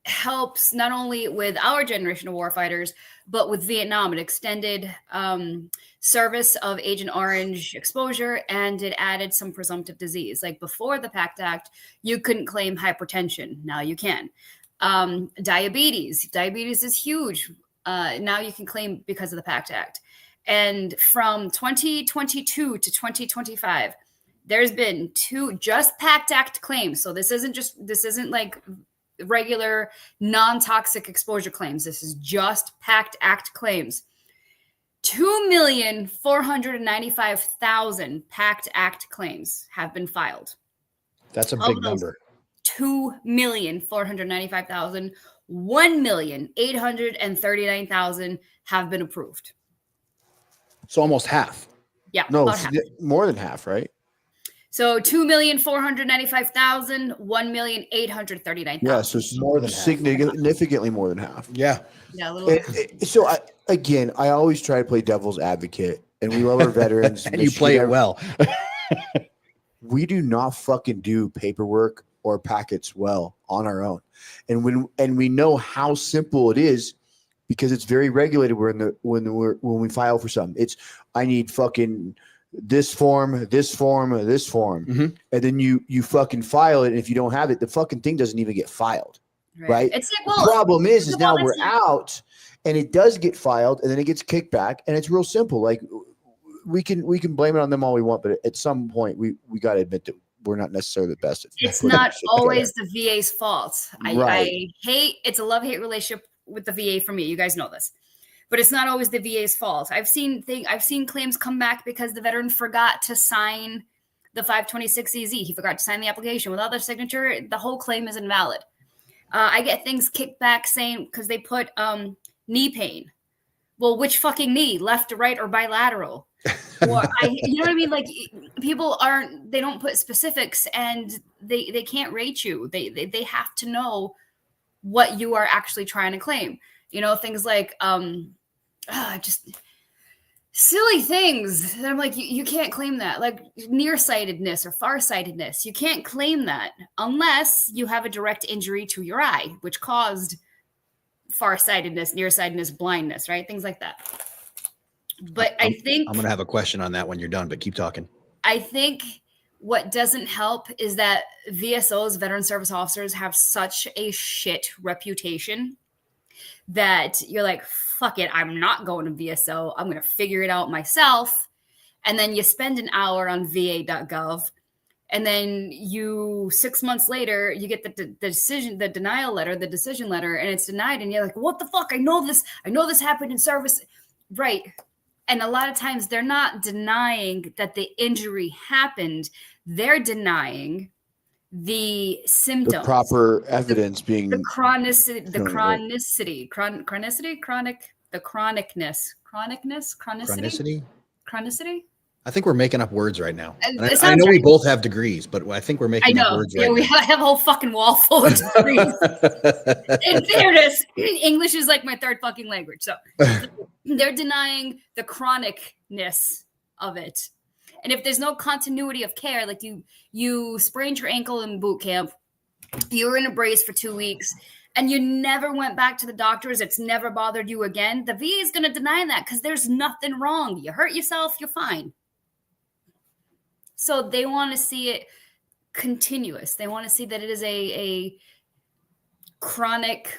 helps not only with our generation of warfighters, but with Vietnam. It extended service of Agent Orange exposure, and it added some presumptive disease. Like before the PACT Act, you couldn't claim hypertension. Now you can. Diabetes is huge. Now you can claim because of the PACT Act. And from 2022 to 2025, there's been 2 just PACT Act claims. So this isn't like regular non-toxic exposure claims. This is just PACT Act claims. 2,495,000 PACT Act claims have been filed. That's a big number. 2,495,000, 1,839,000 have been approved. So almost half. Yeah, No, about half. more than half, right? So 2,495,000, 1,839,000. Yeah, so it's More than half. significantly more than half. Yeah. Yeah, a little. So I always try to play devil's advocate, and we love our veterans. And you play it well. We do not fucking do paperwork or packets well on our own, and we know how simple it is because it's very regulated. When we file for something, it's I need fucking this form, this form, this form, Mm-hmm. and then you fucking file it. And if you don't have it, the fucking thing doesn't even get filed. Right. It's like, The problem is now we're it's- out, and it does get filed, and then it gets kicked back, and it's real simple. Like we can blame it on them all we want, but at some point we got to admit that we're not necessarily the best. It's putting not shit always together. the VA's fault. Right. It's a love-hate relationship with the VA for me. You guys know this. But it's not always the VA's fault. I've seen claims come back because the veteran forgot to sign the 526EZ. He forgot to sign the application. Without their signature, the whole claim is invalid. I get things kicked back saying because they put knee pain. Well, which fucking knee? Left or right or bilateral? Or you know what I mean? Like people they don't put specifics, and they can't rate you. They have to know what you are actually trying to claim. You know, things like just silly things. And I'm like, you can't claim that. Like nearsightedness or farsightedness. You can't claim that unless you have a direct injury to your eye, which caused farsightedness, nearsightedness, blindness, right? Things like that. But I think I'm going to have a question on that when you're done, but keep talking. I think what doesn't help is that VSOs, veteran service officers, have such a shit reputation that you're like, fuck it, I'm not going to VSO. I'm going to figure it out myself. And then you spend an hour on va.gov. And then 6 months later, you get the decision, the denial letter, the decision letter, and it's denied. And you're like, what the fuck? I know this happened in service. Right. And a lot of times they're not denying that the injury happened. They're denying the symptoms. The proper evidence being the chronicity, chronicity. I think we're making up words right now. I know right. we both have degrees, but I think we're making up words right now. We have a whole fucking wall full of degrees. In fairness, English is like my third fucking language. So they're denying the chronicness of it. And if there's no continuity of care, like you sprained your ankle in boot camp, you were in a brace for 2 weeks, and you never went back to the doctors, it's never bothered you again, the VA is going to deny that because there's nothing wrong. You hurt yourself, you're fine. So they want to see it continuous. They want to see that it is a chronic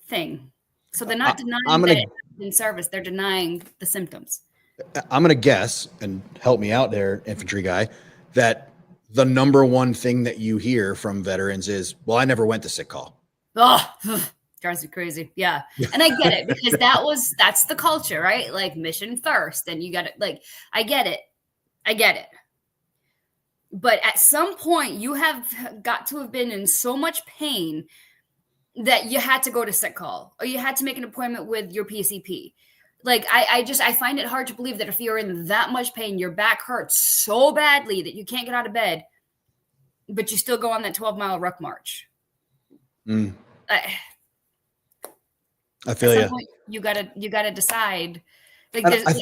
thing. So they're not denying that it's in service. They're denying the symptoms. I'm going to guess, and help me out there, infantry guy, that the number one thing that you hear from veterans is, well, I never went to sick call. Oh, drives me crazy. Yeah. And I get it because that's the culture, right? Like mission first. And you got it. Like, I get it. But at some point you have got to have been in so much pain that you had to go to sick call or you had to make an appointment with your PCP. Like, I find it hard to believe that if you're in that much pain, your back hurts so badly that you can't get out of bed, but you still go on that 12-mile ruck march. I feel you. You gotta decide. Like,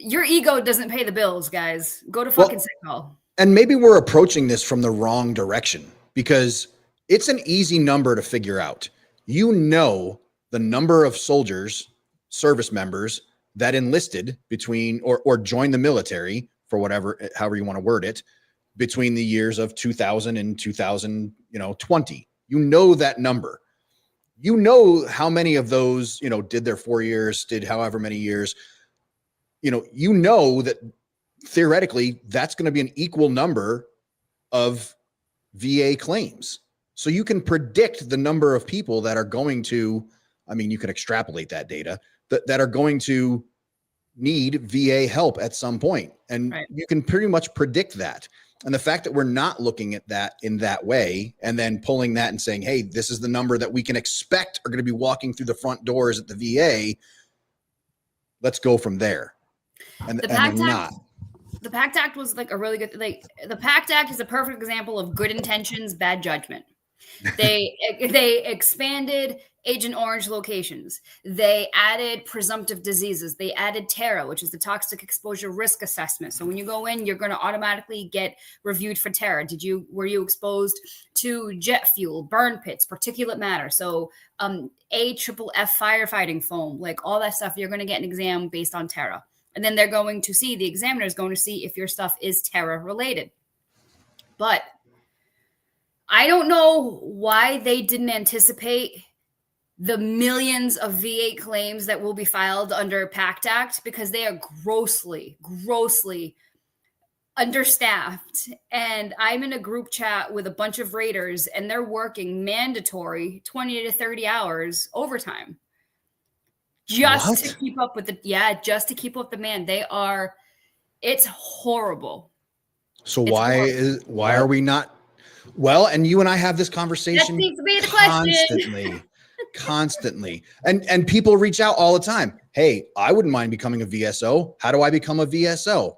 your ego doesn't pay the bills, guys. Go to fucking sick call. And maybe we're approaching this from the wrong direction because it's an easy number to figure out. You know the number of soldiers, service members that enlisted between or joined the military for however you want to word it, between the years of 2000 and 2020. You know that number. You know how many of those, did their 4 years, did however many years. You know that theoretically that's going to be an equal number of VA claims. So you can predict the number of people that are going to, you can extrapolate that data, that are going to need VA help at some point. And right. You can pretty much predict that. And the fact that we're not looking at that in that way and then pulling that and saying, hey, this is the number that we can expect are going to be walking through the front doors at the VA. Let's go from there. And the PACT Act was like a really good, the PACT Act is a perfect example of good intentions, bad judgment. They expanded Agent Orange locations. They added presumptive diseases. They added TARA, which is the Toxic Exposure Risk Assessment. So when you go in, you're going to automatically get reviewed for TARA. Were you exposed to jet fuel, burn pits, particulate matter? So AFFF firefighting foam, like all that stuff, you're going to get an exam based on TARA. And then the examiner is going to see if your stuff is TARA related. But I don't know why they didn't anticipate the millions of VA claims that will be filed under PACT Act because they are grossly understaffed. And I'm in a group chat with a bunch of raiders and they're working mandatory 20 to 30 hours overtime just to keep up with the man. It's horrible. So why are we not? Well, and you and I have this conversation that seems to be the question. Constantly. And people reach out all the time. Hey, I wouldn't mind becoming a VSO. How do I become a VSO?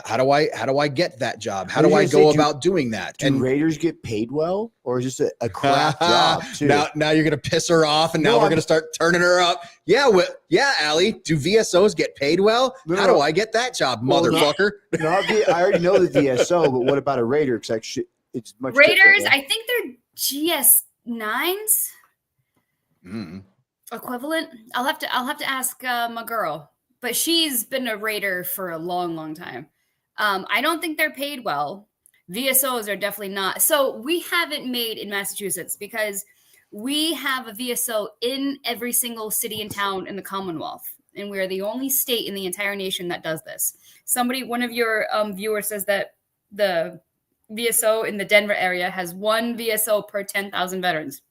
How do I get that job? How do I go about doing that? Do Raiders get paid well, or is this a crap job too? Now you're gonna piss her off, and now we're gonna start turning her up. Yeah, Allie. Do VSOs get paid well? How do I get that job, motherfucker? I already know the VSO, but what about a Raider? Because it's much Raiders. I think they're GS9s equivalent. I'll have to ask my girl, but she's been a Raider for a long time. I don't think they're paid well. VSOs are definitely not. So we haven't made in Massachusetts because we have a VSO in every single city and town in the Commonwealth. And we're the only state in the entire nation that does this. One of your viewers says that the VSO in the Denver area has one VSO per 10,000 veterans.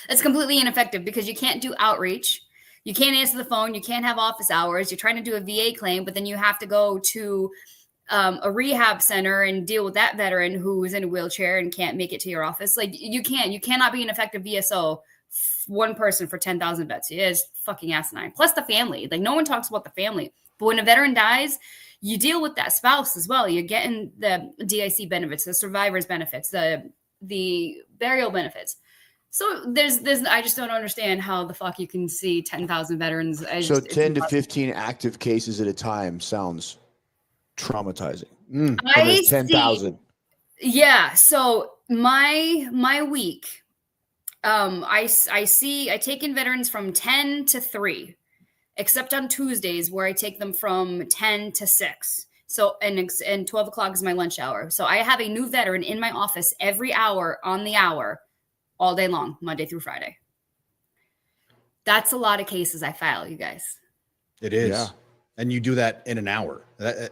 That's completely ineffective because you can't do outreach. You can't answer the phone. You can't have office hours. You're trying to do a VA claim, but then you have to go to a rehab center and deal with that veteran who's in a wheelchair and can't make it to your office. Like you cannot be an effective VSO, one person for 10,000 vets. It is fucking asinine. Plus the family, like no one talks about the family, but when a veteran dies, you deal with that spouse as well. You're getting the DIC benefits, the survivor's benefits, the burial benefits. So I just don't understand how the fuck you can see 10,000 veterans. So 10 to 15 active cases at a time sounds traumatizing. I 10,000. Yeah. So my week, I take in veterans from 10 to 3, except on Tuesdays where I take them from 10 to 6. So, and 12 o'clock is my lunch hour. So I have a new veteran in my office every hour on the hour all day long, Monday through Friday. That's a lot of cases I file, you guys. It is. Yeah. And you do that in an hour.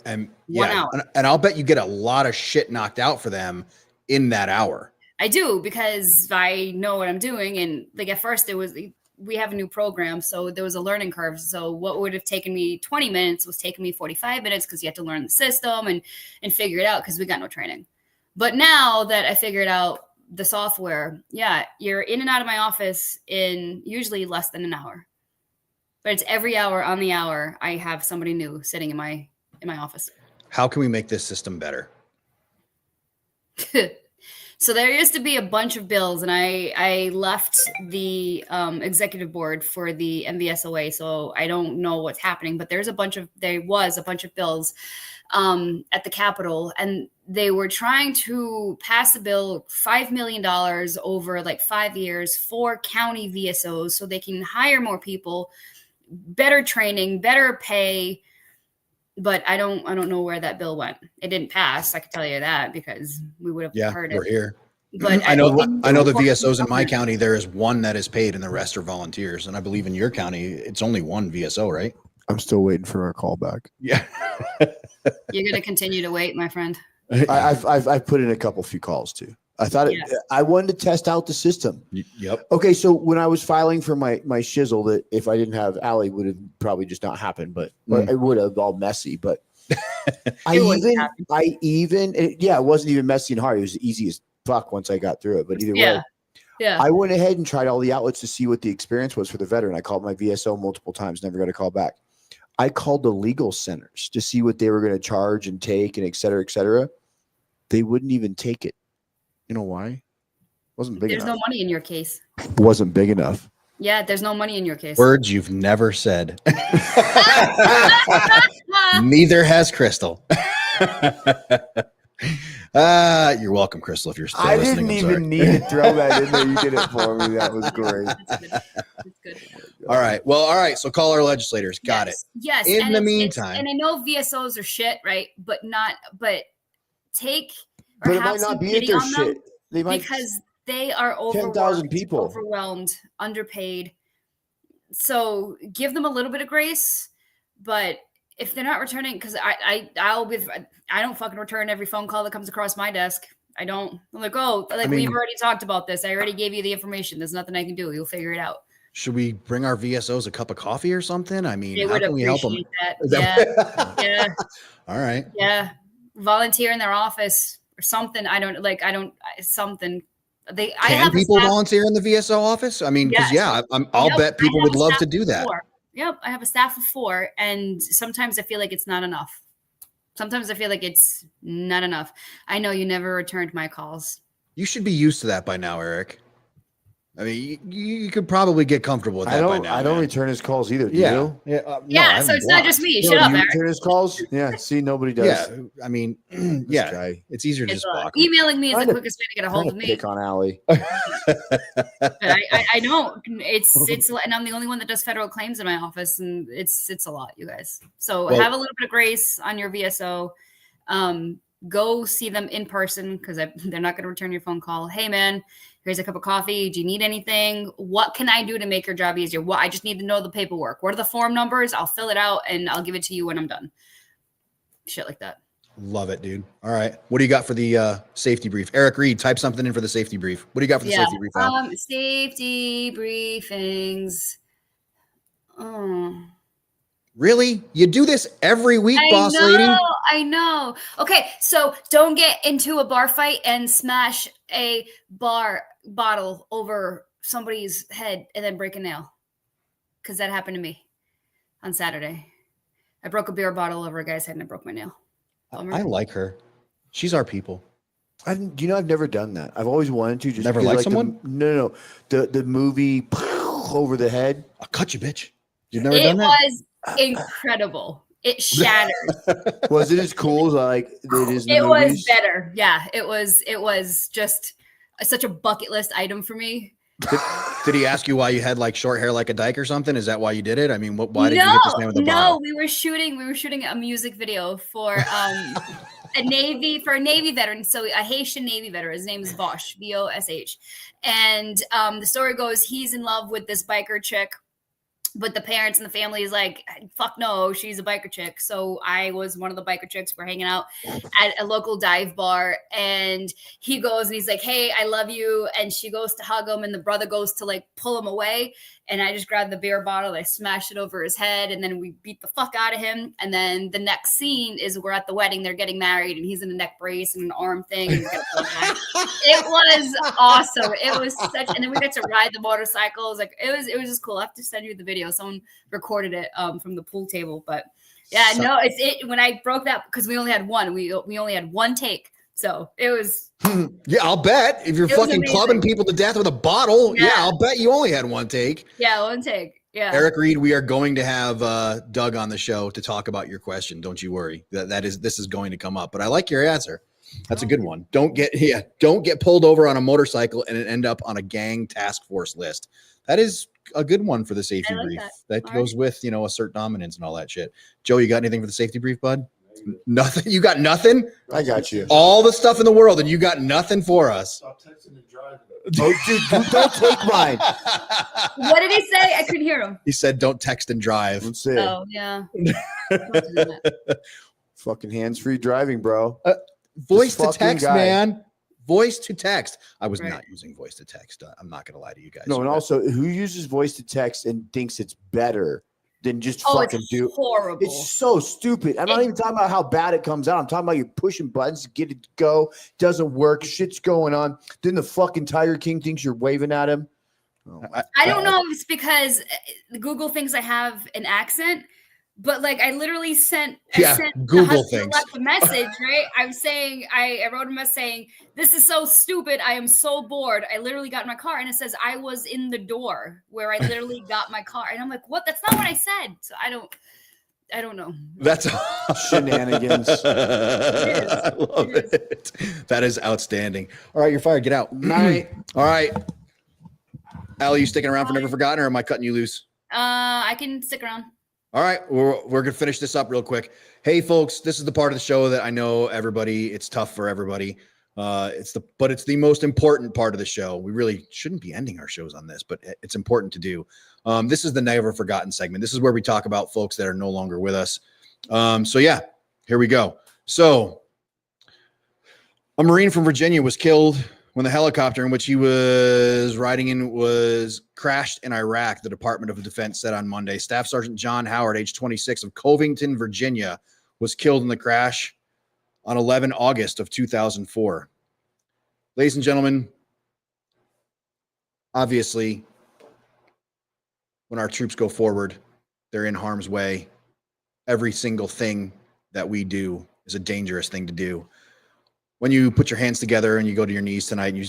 And 1 hour. And I'll bet you get a lot of shit knocked out for them in that hour. I do, because I know what I'm doing. And like at first we have a new program, so there was a learning curve. So what would have taken me 20 minutes was taking me 45 minutes because you have to learn the system and figure it out because we got no training. But now that I figured out the software, yeah, you're in and out of my office in usually less than an hour. But it's every hour on the hour I have somebody new sitting in my office. How can we make this system better? So there used to be a bunch of bills, and I left the executive board for the MVSOA, so I don't know what's happening. But there was a bunch of bills at the Capitol, and they were trying to pass a bill, $5 million over like 5 years for county VSOs, so they can hire more people, better training, better pay. But I don't know where that bill went. It didn't pass. I can tell you that because we would have heard it. We're here. But I know the VSOs in my county, there is one that is paid and the rest are volunteers. And I believe in your county, it's only one VSO, right? I'm still waiting for our call back. Yeah. You're going to continue to wait, my friend. I've put in a few calls too. I thought I wanted to test out the system. Yep. Okay, so when I was filing for my shizzle, that if I didn't have Allie, would have probably just not happened. But it would have all messy. But it wasn't even messy and hard. It was easy as fuck once I got through it. But either way, I went ahead and tried all the outlets to see what the experience was for the veteran. I called my VSO multiple times, never got a call back. I called the legal centers to see what they were going to charge and take, and et cetera, et cetera. They wouldn't even take it. You know why? Wasn't big enough. There's no money in your case. Wasn't big enough. Yeah, there's no money in your case. Words you've never said. Neither has Crystal. You're welcome, Crystal, if you're still listening. I didn't even need to throw that in there. You did it for me. That was great. That's good. All right. So call our legislators. Got it. Yes. In the meantime. And I know VSOs are shit, right? But take But or it have might some not be pity at their on them, shit. They might, because they are 10,000 people, overwhelmed, underpaid. So give them a little bit of grace. But if they're not returning, because I don't fucking return every phone call that comes across my desk. I don't. I'm like, we've already talked about this. I already gave you the information. There's nothing I can do. You'll figure it out. Should we bring our VSOs a cup of coffee or something? I mean, how can we help them? That. Yeah. All right. Yeah. Volunteer in their office or something. Something. Can people volunteer in the VSO office? I mean, because I'll bet people would love to do that. Yep, I have a staff of 4, and sometimes I feel like it's not enough. I know you never returned my calls. You should be used to that by now, Eric. I mean, you could probably get comfortable with that by now. I don't return his calls either. Do you? No, so it's not just me. Shut up, Eric. Return his calls? Yeah. See, nobody does. Yeah. I mean, it's easier to just block him. Emailing me is the quickest way to get a hold of me. Pick on Allie. But I don't. It's and I'm the only one that does federal claims in my office, and it's a lot, you guys. So have a little bit of grace on your VSO. Go see them in person because they're not going to return your phone call. Hey, man, here's a cup of coffee. Do you need anything? What can I do to make your job easier? I just need to know the paperwork. What are the form numbers? I'll fill it out and I'll give it to you when I'm done. Shit like that. Love it, dude. All right. What do you got for the safety brief? Eric Reed, type something in for the safety brief. What do you got for the safety brief, Al? Safety briefings. Oh. Really? You do this every week, boss lady? I know. Okay, so don't get into a bar fight and smash a bar bottle over somebody's head and then break a nail. Because that happened to me on Saturday. I broke a beer bottle over a guy's head and I broke my nail. I like her. She's our people. I've never done that. I've always wanted to. Just never liked someone? No. The movie over the head. I'll cut you, bitch. You've never done that? It was incredible. It shattered. Was it as cool as like it is? It was better. Yeah, it was just such a bucket list item for me. Did he ask you why you had like short hair like a dyke or something? Is that why you did it? I mean, why did you get this man with the bottle? No, we were shooting a music video for a Navy veteran. So a Haitian Navy veteran. His name is Bosch, Bosh. And the story goes, he's in love with this biker chick. But the parents and the family is like, fuck no, she's a biker chick. So I was one of the biker chicks. We're hanging out at a local dive bar. And he goes and he's like, hey, I love you. And she goes to hug him. And the brother goes to like pull him away. And I just grabbed the beer bottle. I smashed it over his head. And then we beat the fuck out of him. And then the next scene is we're at the wedding. They're getting married. And he's in a neck brace and an arm thing. And it was awesome. It was such. And then we got to ride the motorcycles. Like it was just cool. I have to send you the video. Someone recorded it from the pool table. But yeah, no, it's when I broke that because we only had one. We only had one take. So it was. Yeah, I'll bet if you're fucking clubbing people to death with a bottle. Yeah, I'll bet you only had one take. Yeah, one take. Yeah. Eric Reed, we are going to have Doug on the show to talk about your question. Don't you worry. This is going to come up. But I like your answer. That's a good one. Don't get pulled over on a motorcycle and end up on a gang task force list. That is a good one for the safety brief. That goes with, assert dominance and all that shit. Joe, you got anything for the safety brief, bud? Nothing. You got nothing? I got you. All the stuff in the world, and you got nothing for us. Stop texting and driving. Oh, dude, don't take mine. What did he say? I couldn't hear him. He said, "Don't text and drive." Let's see. Oh yeah. Fucking hands-free driving, bro. Voice to text, guy. man. Voice to text. I was not using voice to text. I'm not going to lie to you guys. No, and also, who uses voice to text and thinks it's better than just fucking do? Horrible. It's so stupid. I'm not even talking about how bad it comes out. I'm talking about you're pushing buttons to get it to go. Doesn't work. Shit's going on. Then the fucking Tiger King thinks you're waving at him. Oh, I don't know if it's because Google thinks I have an accent. But like I literally sent Google things. Left a message, right? I'm saying I wrote a message saying, "This is so stupid. I am so bored." I literally got in my car and it says I was in the door where I literally got my car. And I'm like, what? That's not what I said. So I don't know. That's shenanigans. I love it. That is outstanding. All right, you're fired. Get out. Night. All right. Al, you sticking around for Never Forgotten, or am I cutting you loose? I can stick around. All right, we're going to finish this up real quick. Hey, folks, this is the part of the show that I know it's tough for everybody. It's the most important part of the show. We really shouldn't be ending our shows on this, but it's important to do. This is the Never Forgotten segment. This is where we talk about folks that are no longer with us. So yeah, here we go. So a Marine from Virginia was killed when the helicopter in which he was riding in was crashed in Iraq, the Department of Defense said on Monday. Staff Sergeant John Howard, age 26, of Covington, Virginia, was killed in the crash on 11 August of 2004. Ladies and gentlemen, obviously, when our troops go forward, they're in harm's way. Every single thing that we do is a dangerous thing to do. When you put your hands together and you go to your knees tonight and you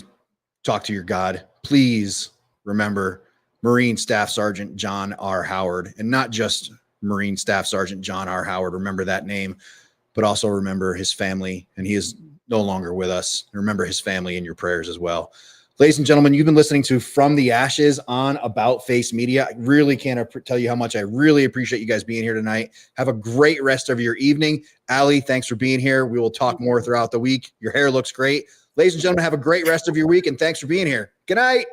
talk to your God, please remember Marine Staff Sergeant John R. Howard, and not just Marine Staff Sergeant John R. Howard. Remember that name, but also remember his family, and he is no longer with us. Remember his family in your prayers as well. Ladies and gentlemen, you've been listening to From the Ashes on About Face Media. I really can't tell you how much I really appreciate you guys being here tonight. Have a great rest of your evening. Allie, thanks for being here. We will talk more throughout the week. Your hair looks great. Ladies and gentlemen, have a great rest of your week, and thanks for being here. Good night.